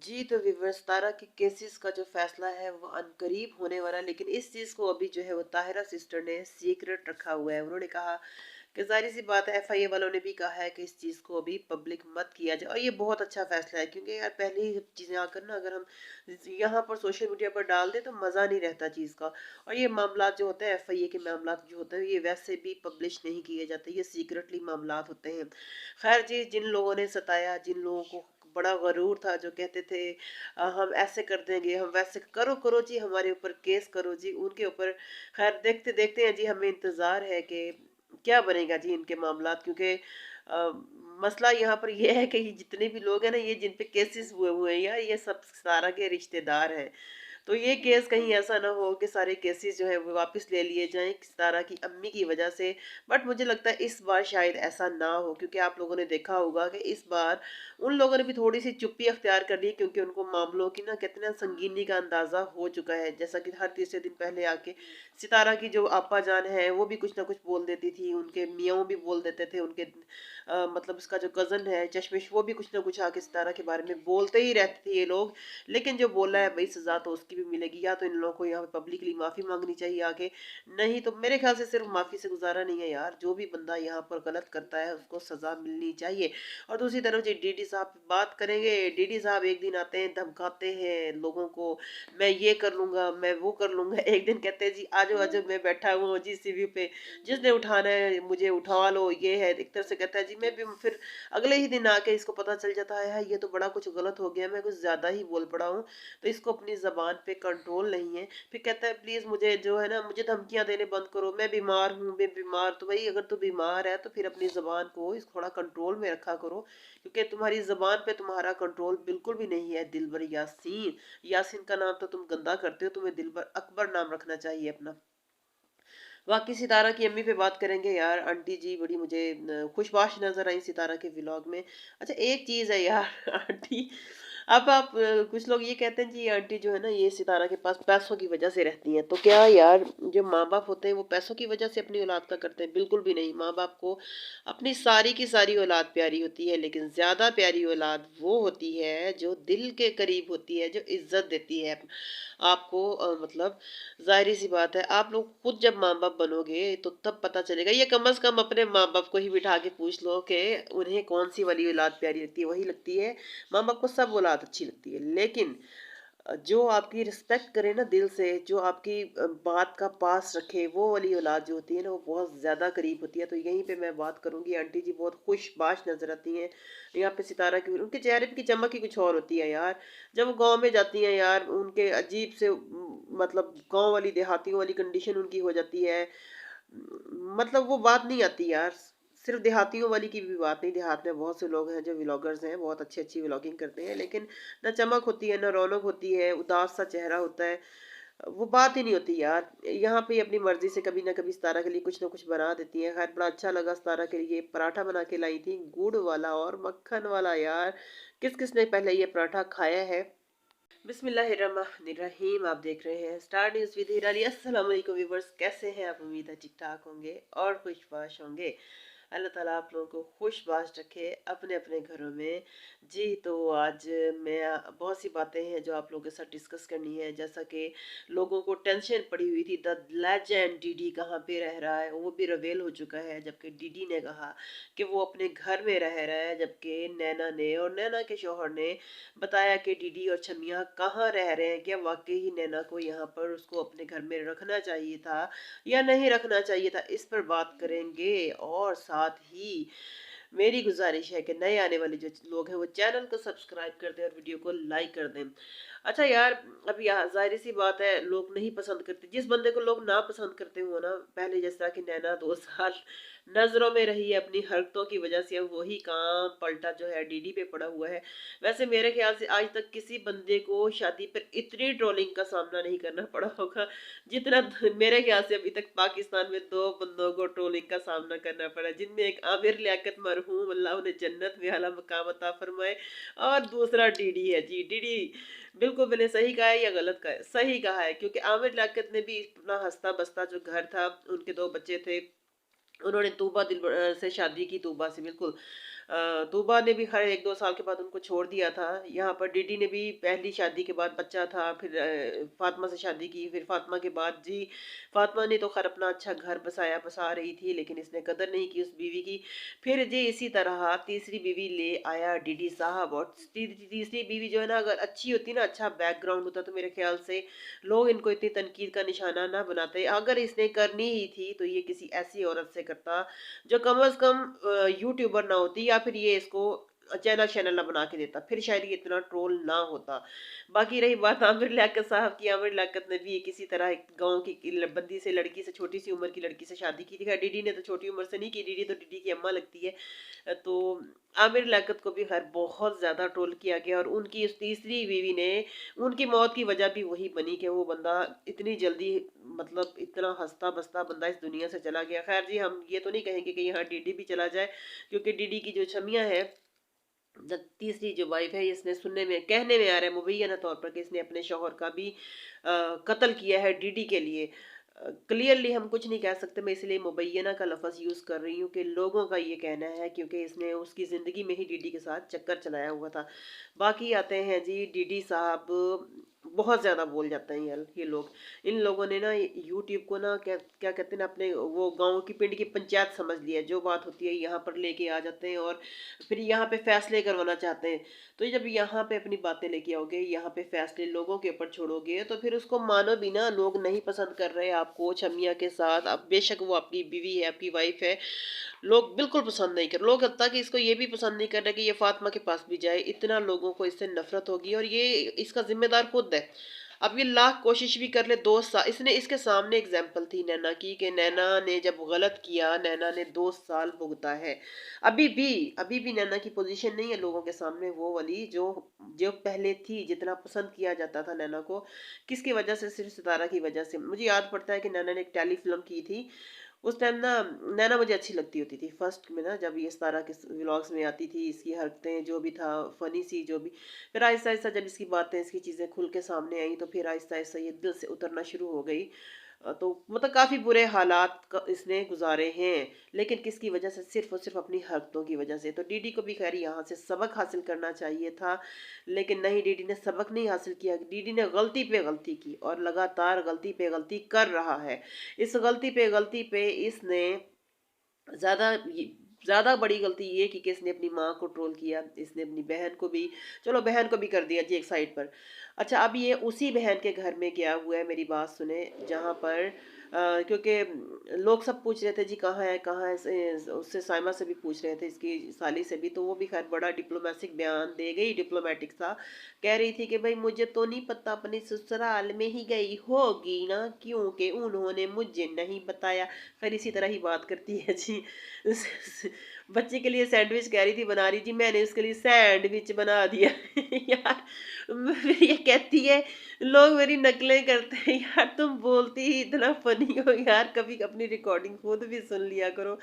जी, तो व्यूअर्स तारा के केसेस का जो फैसला है वो अनकरीब होने वाला है, लेकिन इस चीज़ को अभी जो है वो ताहिरा सिस्टर ने सीक्रेट रखा हुआ है। उन्होंने कहा कि ज़ाहिर सी बात है, एफआईए वालों ने भी कहा है कि इस चीज़ को अभी पब्लिक मत किया जाए, और ये बहुत अच्छा फैसला है क्योंकि यार पहले ही चीज़ें आकर ना अगर हम यहाँ पर सोशल मीडिया पर डाल दें तो मज़ा नहीं रहता चीज़ का। और ये मामला जो होते हैं, एफआईए के मामला जो होते हैं, ये वैसे भी पब्लिश नहीं किए जाते, ये सीक्रेटली मामला होते हैं। खैर जी, जिन लोगों ने सताया, जिन लोगों को बड़ा गरूर था, जो कहते थे हम ऐसे कर देंगे, हम वैसे करो करो जी, हमारे ऊपर केस करो जी, उनके ऊपर खैर देखते देखते हैं जी, हमें इंतजार है कि क्या बनेगा जी इनके मामलात, क्योंकि मसला यहाँ पर यह है कि ये जितने भी लोग हैं ना, ये जिन पे केसेस हुए हुए हैं यार, ये सब सारा के रिश्तेदार हैं। तो ये केस कहीं ऐसा ना हो कि सारे केसेस जो है वो वापस ले लिए जाएं सितारा की अम्मी की वजह से। बट मुझे लगता है इस बार शायद ऐसा ना हो, क्योंकि आप लोगों ने देखा होगा कि इस बार उन लोगों ने भी थोड़ी सी चुप्पी अख्तियार कर ली, क्योंकि उनको मामलों की ना कितना संगीनी का अंदाजा हो चुका है। जैसा कि हर तीसरे दिन पहले आके सितारा की जो आपा जान है वो भी कुछ ना कुछ बोल देती थी, उनके मियाँ भी बोल देते थे, उनके मतलब इसका जो कजन है चश्मिश, वो भी कुछ ना कुछ आके सितारा के बारे में बोलते ही रहते थे ये लोग। लेकिन जो बोला है भाई, सजा तो उसकी भी मिलेगी, या तो इन लोगों को यहाँ पे पब्लिकली माफी मांगनी चाहिए आके, नहीं तो मेरे ख्याल से सिर्फ माफी से गुजारा नहीं है यार, जो भी बंदा यहाँ पर गलत करता है उसको सजा मिलनी चाहिए। और दूसरी तरफ जी डीडी साहब बात करेंगे, डीडी साहब एक दिन आते हैं धमकाते हैं लोगों को, मैं ये कर लूंगा, मैं वो कर लूंगा, एक दिन कहते हैं जी आजो आजो मैं बैठा हुआ हूँ जी सीवी पे, जिसने उठाना है मुझे उठा लो, ये है एक तरह से कहता है जी मैं भी। फिर अगले ही दिन आके इसको पता चल जाता है ये तो बड़ा कुछ गलत हो गया, मैं कुछ ज्यादा ही बोल पड़ा हूँ, तो इसको अपनी जबान पे कंट्रोल नहीं है। फिर कहता है प्लीज मुझे जो है ना, मुझे धमकियां देने बंद करो, मैं बीमार हूँ, मैं बीमार। तो भाई अगर तू बीमार है तो फिर अपनी जबान को इस थोड़ा कंट्रोल में रखा करो, क्योंकि तुम्हारी जबान पे तुम्हारा कंट्रोल बिल्कुल भी नहीं है। दिलबर यासीन, यासीन का नाम तो तुम गंदा करते हो, तुम्हें दिलबर अकबर नाम रखना चाहिए अपना। बाकी सितारा की अम्मी पे बात करेंगे यार, आंटी जी बड़ी मुझे खुशबाश नजर आई सितारा के व्लॉग में। अच्छा एक चीज है यार आंटी, अब आप कुछ लोग ये कहते हैं जी ये आंटी जो है ना, ये सितारा के पास पैसों की वजह से रहती हैं, तो क्या यार जो माँ बाप होते हैं वो पैसों की वजह से अपनी औलाद का करते हैं? बिल्कुल भी नहीं। माँ बाप को अपनी सारी की सारी औलाद प्यारी होती है, लेकिन ज्यादा प्यारी औलाद वो होती है जो दिल के करीब होती है, जो इज्जत देती है आपको। मतलब जाहिर सी बात है, आप लोग खुद जब माँ बाप बनोगे तो तब पता चलेगा। ये कम से कम अपने माँ बाप को ही बिठा के पूछ लो कि उन्हें कौन सी वाली औलाद प्यारी लगती है, वही लगती है। माँ बाप को सब औलाद अच्छी लगती है, लेकिन जो आपकी रिस्पेक्ट करे ना दिल से, जो आपकी बात का पास रखे, वो वाली औलाद जो होती है ना, वो बहुत ज्यादा करीब होती है। तो यहीं पे मैं बात करूंगी, आंटी जी बहुत खुशबाश नजर आती हैं यहाँ पे सितारा की, उनके चेहरे पे की चमक ही कुछ और होती है यार। जब वो गांव में जाती हैं यार, उनके अजीब से मतलब गांव वाली देहातियों वाली कंडीशन उनकी हो जाती है। मतलब वो बात नहीं आती यार। सिर्फ देहातियों वाली की भी बात नहीं, देहात में बहुत से लोग हैं जो व्लॉगर्स हैं, बहुत अच्छी अच्छी व्लॉगिंग करते हैं, लेकिन ना चमक होती है, ना रौनक होती है, उदास सा चेहरा होता है, वो बात ही नहीं होती यार। यहाँ पे अपनी मर्जी से कभी ना कभी सितारा के लिए कुछ ना कुछ बना देती है। खैर बड़ा अच्छा लगा, सितारा के लिए पराठा बना के लाई थी, गुड़ वाला और मक्खन वाला यार। किस किस ने पहले ये पराठा खाया है? बिस्मिल्लाहिर्रहमानिर्रहीम, आप देख रहे हैं स्टार न्यूज़ विद हिरानी। अस्सलाम वालेकुम व्यूअर्स, कैसे हैं आप? उम्मीद है ठीक ठाक होंगे और खुशबाश होंगे। अल्लाह ताला आप लोगों को खुशबाश रखे अपने अपने घरों में। जी, तो आज मैं बहुत सी बातें हैं जो आप लोगों के साथ डिस्कस करनी है। जैसा कि लोगों को टेंशन पड़ी हुई थी, द लेजेंड डीडी कहाँ पे रह रहा है, वो भी रिवील हो चुका है, जबकि डीडी ने कहा कि वो अपने घर में रह रहा है, जबकि नैना ने और नैना के शौहर ने बताया कि डीडी और छमिया कहाँ रह रहे हैं। क्या वाकई ही नैना को यहाँ पर उसको अपने घर में रखना चाहिए था या नहीं रखना चाहिए था, इस पर बात करेंगे। और साथ ही मेरी गुजारिश है कि नए आने वाले जो लोग हैं वो चैनल को सब्सक्राइब कर दें और वीडियो को लाइक कर दें। अच्छा यार, अब यहाँ जाहिर सी बात है, लोग नहीं पसंद करते जिस बंदे को लोग ना पसंद करते हो ना, पहले जैसा कि नैना 2 साल नजरों में रही है अपनी हरकतों की वजह से, अब वही काम पलटा जो है डीडी पे पड़ा हुआ है। वैसे मेरे ख्याल से आज तक किसी बंदे को शादी पर इतनी ट्रोलिंग का सामना नहीं करना पड़ा होगा जितना मेरे ख्याल से अभी तक पाकिस्तान में 2 बंदों को ट्रोलिंग का सामना करना पड़ा, जिनमें एक आमिर लियाकत मरहूम, अल्लाह उन्हें जन्नत में आला मकाम अता फरमाए, और दूसरा डीडी है जी। डीडी बिल्कुल मैंने सही कहा है या गलत कहा है? सही कहा है, क्योंकि आमिर लियाकत ने भी अपना हंसता बसता जो घर था, उनके 2 बच्चे थे, उन्होंने तूबा दिल से शादी की, तूबा से बिल्कुल तूबा ने भी खैर 1-2 साल के बाद उनको छोड़ दिया था। यहाँ पर डीडी ने भी पहली शादी के बाद बच्चा था, फिर फ़ातिमा से शादी की, फिर फ़ातिमा के बाद जी फ़ातिमा ने तो खैर अपना अच्छा घर बसा रही थी, लेकिन इसने कदर नहीं की उस बीवी की। फिर जी इसी तरह तीसरी बीवी ले आया डीडी साहब, और तीसरी बीवी जो है ना, अगर अच्छी होती ना, अच्छा बैकग्राउंड होता, तो मेरे ख़्याल से लोग इनको इतनी तनकीद का निशाना ना बनाते। अगर इसने करनी ही थी तो ये किसी ऐसी औरत से करता जो कम से कम यूट्यूबर ना होती, या फिर ये इसको चैनल शैनल ना बना के देता, फिर शायद ये इतना ट्रोल ना होता। बाकी रही बात आमिर लियाकत साहब की, आमिर लियाकत ने भी किसी तरह एक गाँव की बंदी से, लड़की से, छोटी सी उम्र की लड़की से शादी की थी। खैर डीडी ने तो छोटी उम्र से नहीं की, डीडी तो डीडी की अम्मा लगती है। तो आमिर लियाकत को भी खैर बहुत ज़्यादा ट्रोल किया गया, और उनकी उस तीसरी बीवी ने, उनकी मौत की वजह भी वही बनी कि वो बंदा इतनी जल्दी, मतलब इतना हंसता बसता बंदा इस दुनिया से चला गया। खैर जी, हम ये तो नहीं कहेंगे कि यहाँ डीडी भी चला जाए, क्योंकि डीडी की जो छमिया है, तीसरी जो वाइफ है, इसने सुनने में, कहने में आ रहा है मुबैना तौर पर, कि इसने अपने शौहर का भी कत्ल किया है डीडी के लिए। क्लियरली हम कुछ नहीं कह सकते, मैं इसलिए मुबैना का लफ्ज़ यूज़ कर रही हूँ कि लोगों का ये कहना है, क्योंकि इसने उसकी ज़िंदगी में ही डीडी के साथ चक्कर चलाया हुआ था। बाकी आते हैं जी डीडी साहब, बहुत ज़्यादा बोल जाते हैं यार ये लोग। इन लोगों ने ना यूट्यूब को ना, क्या क्या कहते हैं ना, अपने वो गांव की पिंड की पंचायत समझ लिया। जो बात होती है यहाँ पर लेके आ जाते हैं, और फिर यहाँ पे फैसले करवाना चाहते हैं। तो जब यहाँ पे अपनी बातें लेके आओगे, यहाँ पे फैसले लोगों के ऊपर छोड़ोगे, तो फिर उसको मानो भी ना, लोग नहीं पसंद कर रहे आपको छमिया के साथ। अब बेशक वो आपकी बीवी है, आपकी वाइफ है, लोग बिल्कुल पसंद नहीं कर, लोग हत्ता कि इसको ये भी पसंद नहीं कर रहे कि ये फातिमा के पास भी जाए। इतना लोगों को इससे नफरत होगी, और ये इसका जिम्मेदार खुद है। अब ये लाख कोशिश भी कर ले, 2 साल इसने, इसके सामने एग्जाम्पल थी नैना की, कि नैना ने जब गलत किया, नैना ने 2 साल भुगता है। अभी भी नैना की पोजीशन नहीं है लोगों के सामने वो वाली, जो जो पहले थी। जितना पसंद किया जाता था नैना को, किसकी वजह से? सिर्फ सितारा की वजह से। मुझे याद पड़ता है कि नैना ने एक टेली फिल्म की थी, उस टाइम ना नैना मुझे अच्छी लगती होती थी फर्स्ट में ना, जब ये सितारा के व्लॉग्स में आती थी, इसकी हरकतें जो भी था, फनी सी जो भी। फिर आहिस्ता आहिस्ता जब इसकी बातें, इसकी चीज़ें खुल के सामने आई, तो फिर आहिस्ता आहिस्ता ये दिल से उतरना शुरू हो गई। तो मतलब काफ़ी बुरे हालात इसने गुजारे हैं, लेकिन किसकी वजह से? सिर्फ और सिर्फ अपनी हरकतों की वजह से। तो डीडी को भी खैर यहाँ से सबक हासिल करना चाहिए था, लेकिन नहीं, डीडी ने सबक नहीं हासिल किया। डीडी ने गलती पे गलती की, और लगातार गलती पे गलती कर रहा है। इस गलती पे इसने ज़्यादा ज़्यादा बड़ी गलती ये की कि इसने अपनी माँ को ट्रोल किया, इसने अपनी बहन को भी, चलो बहन को भी कर दिया जी एक साइड पर। अच्छा, अब ये उसी बहन के घर में गया हुआ है, मेरी बात सुने, जहाँ पर क्योंकि लोग सब पूछ रहे थे जी कहाँ है, कहाँ है, उससे साइमा से भी पूछ रहे थे, इसकी साली से भी। तो वो भी खैर बड़ा डिप्लोमेटिक बयान दे गई, डिप्लोमेटिक सा। कह रही थी कि भाई मुझे तो नहीं पता, अपने ससुराल में ही गई होगी ना, क्योंकि उन्होंने मुझे नहीं बताया। खैर इसी तरह ही बात करती है जी। बच्चे के लिए सैंडविच कह रही थी बना रही, जी मैंने उसके लिए सैंडविच बना दिया। यार, फिर ये कहती है लोग मेरी नकलें करते हैं। यार तुम बोलती ही इतना फनी हो यार, कभी अपनी रिकॉर्डिंग खुद भी सुन लिया करो।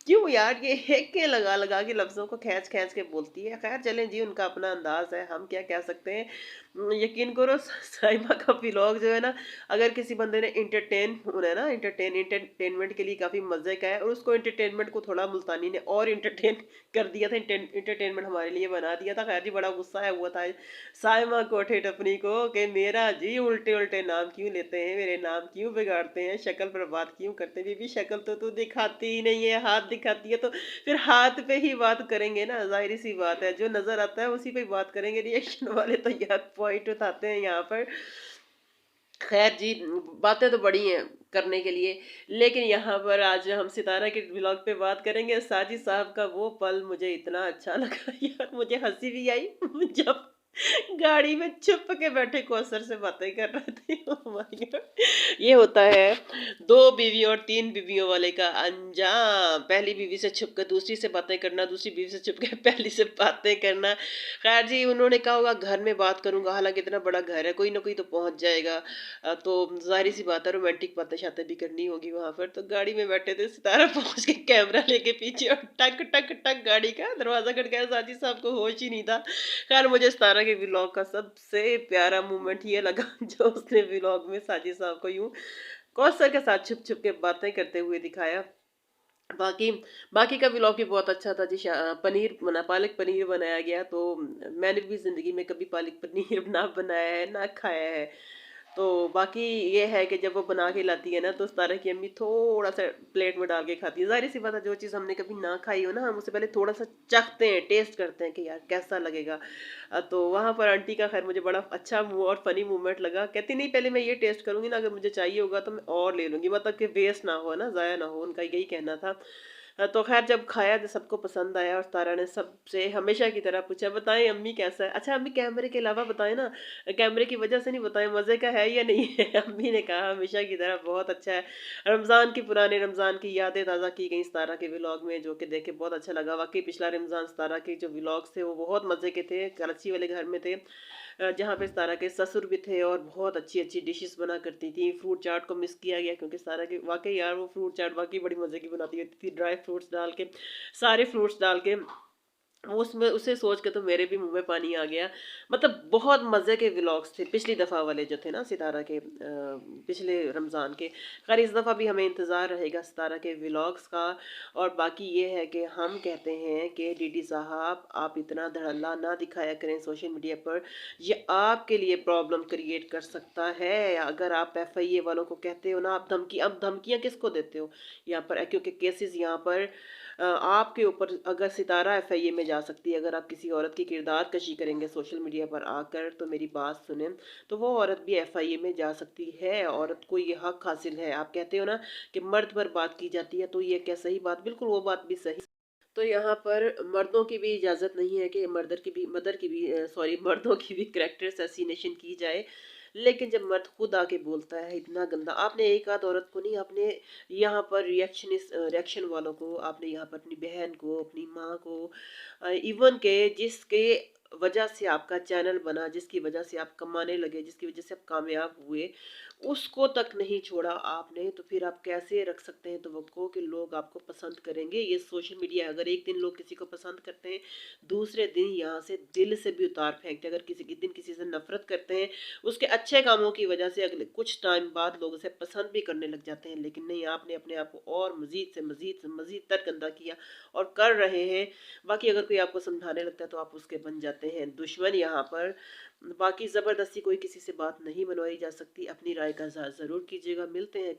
क्यों यार, ये हेक्के लगा लगा के लफ्ज़ों को खींच खींच के बोलती है। खैर चलें जी, उनका अपना अंदाज़ है, हम क्या कह सकते हैं। यकीन करो, साइमा का व्लॉग जो है ना, अगर किसी बंदे ने एंटरटेन होना है ना, एंटरटेनमेंट के लिए काफ़ी मज़े का है, और उसको एंटरटेनमेंट को थोड़ा मुल्तानी ने और एंटरटेन कर दिया था, एंटरटेनमेंट हमारे लिए बना दिया था। खैर जी, बड़ा गुस्सा है हुआ था साइमा कोठे टपनी को, कि मेरा जी उल्टे उल्टे नाम क्यों लेते हैं, मेरे नाम क्यों बिगाड़ते हैं, शक्ल पर बात क्यों करते हैं। बीबी शक्ल तो तू दिखाती ही नहीं है, हाथ दिखाती है, तो फिर हाथ पे ही बात करेंगे ना, जाहिर सी बात है, जो नजर आता है उसी पे बात करेंगे। रिएक्शन वाले तो यार पॉइंट उठाते हैं यहाँ पर। खैर जी, बातें तो बड़ी हैं करने के लिए, लेकिन यहाँ पर आज हम सितारा के ब्लॉग पे बात करेंगे। साजिद साहब का वो पल मुझे इतना अच्छा लगा यार, मुझे हंसी भी आई जब गाड़ी में छुप के बैठे कौसर से बातें कर रहे थे। Oh my God! ये होता है 2 बीवी और 3 बीवियों वाले का अंजाम। पहली बीवी से छुप कर दूसरी से बातें करना, दूसरी बीवी से छुप के पहली से बातें करना। खैर जी, उन्होंने कहा होगा घर में बात करूंगा, हालांकि इतना बड़ा घर है, कोई ना कोई तो पहुंच जाएगा। तो जाहिर सी बात है, रोमांटिक बातें शातें भी करनी होगी वहां पर। तो गाड़ी में बैठे थे, सितारा पहुंच के कैमरा लेके पीछे, और टक टक टक गाड़ी का दरवाजा खटकाया। साजिद साहब को होश ही नहीं था। खैर मुझे सितारा के व्लॉग का सबसे प्यारा मोमेंट ये लगा जो उसने व्लॉग में साजिद साहब को यूं कौसर के साथ छुप छुप के बातें करते हुए दिखाया। बाकी बाकी का व्लॉग भी बहुत अच्छा था जी। पनीर बना पालक पनीर बनाया गया, तो मैंने भी ज़िंदगी में कभी पालक पनीर ना बनाया है, ना खाया है। तो बाकी ये है कि जब वो बना के लाती है ना, तो सारा की अम्मी थोड़ा-सा प्लेट में डाल के खाती है। ज़ाहिर-सी बात है, जो चीज़ हमने कभी ना खाई हो ना, हम उससे पहले थोड़ा-सा चखते हैं, टेस्ट करते हैं कि यार कैसा लगेगा। तो वहाँ पर आंटी का ख़ैर मुझे बड़ा अच्छा मुँह और फ़नी मोमेंट लगा। कहती नहीं, पहले मैं ये टेस्ट करूँगी ना, अगर मुझे चाहिए होगा तो मैं और ले लूँगी, मतलब कि वेस्ट ना हो ना, ज़ाया ना हो, उनका यही कहना था। तो ख़ैर जब खाया तो सबको पसंद आया, और तारा ने सबसे हमेशा की तरह पूछा, बताएँ अम्मी कैसा है? अच्छा अम्मी कैमरे के अलावा बताएँ ना, कैमरे की वजह से नहीं बताएँ, मज़े का है या नहीं है? अम्मी ने कहा हमेशा की तरह बहुत अच्छा है। रमज़ान की, पुराने रमज़ान की यादें ताज़ा की गई सितारा के व्लॉग में, जो कि देख के बहुत अच्छा लगा। वाक़ई पिछला रमज़ान सितारा के जो व्लॉग्स थे वो बहुत मज़े के थे, कराची वाले घर में थे। जहाँ पे सितारा के ससुर भी थे और बहुत अच्छी-अच्छी डिशेज़ बना करती थी। फ्रूट चाट को मिस किया गया, क्योंकि सितारा की वाक़ई यार वो फ्रूट चाट वाक़ई बड़ी मज़े की बनाती होती थी, ड्राई फ्रूट्स डाल के, सारे फ्रूट्स डाल के। उसमें उसे सोच के तो मेरे भी मुँह में पानी आ गया। मतलब बहुत मज़े के व्लॉग्स थे पिछली दफ़ा वाले जो थे ना सितारा के, पिछले रमज़ान के। ख़ैर इस दफ़ा भी हमें इंतज़ार रहेगा सितारा के व्लॉग्स का। और बाकी ये है कि हम कहते हैं कि डीडी साहब, आप इतना धड़ल्ला ना दिखाया करें सोशल मीडिया पर। ये आपके लिए प्रॉब्लम क्रिएट कर सकता है। अगर आप एफआईए वालों को कहते हो ना, आप धमकी, अब धमकियाँ किसको देते हो यहाँ पर? क्योंकि केसेस यहाँ पर आपके ऊपर, अगर सितारा एफआईए में जा सकती है, अगर आप किसी औरत की किरदार कशी करेंगे सोशल मीडिया पर आकर, तो मेरी बात सुने, तो वो औरत भी एफआईए में जा सकती है। औरत को ये हक हासिल है। आप कहते हो ना कि मर्द पर बात की जाती है, तो ये क्या सही बात? बिल्कुल वो बात भी सही। तो यहाँ पर मर्दों की भी इजाज़त नहीं है कि मदर की भी सॉरी, मर्दों की भी कैरेक्टर असैसिनेशन की जाए। लेकिन जब मर्द खुद आके बोलता है इतना गंदा, आपने एक आध औरत को नहीं, आपने यहाँ पर रिएक्शन वालों को, आपने यहाँ पर अपनी बहन को, अपनी माँ को, इवन के जिसके वजह से आपका चैनल बना, जिसकी वजह से आप कमाने लगे, जिसकी वजह से आप कामयाब हुए, उसको तक नहीं छोड़ा आपने। तो फिर आप कैसे रख सकते हैं तवक्को कि लोग आपको पसंद करेंगे? ये सोशल मीडिया है, अगर एक दिन लोग किसी को पसंद करते हैं, दूसरे दिन यहाँ से दिल से भी उतार फेंकते हैं। अगर किसी एक दिन किसी से नफरत करते हैं, उसके अच्छे कामों की वजह से अगले कुछ टाइम बाद लोग उसे पसंद भी करने लग जाते हैं। लेकिन नहीं, आपने अपने आप को और मज़ीद तर गंदा किया और कर रहे हैं। बाकी अगर कोई आपको समझाने लगता है तो आप उसके बन जाते हैं दुश्मन यहाँ पर। बाकी ज़बरदस्ती कोई किसी से बात नहीं मनवाई जा सकती। अपनी राय का इज़हार ज़रूर कीजिएगा। मिलते हैं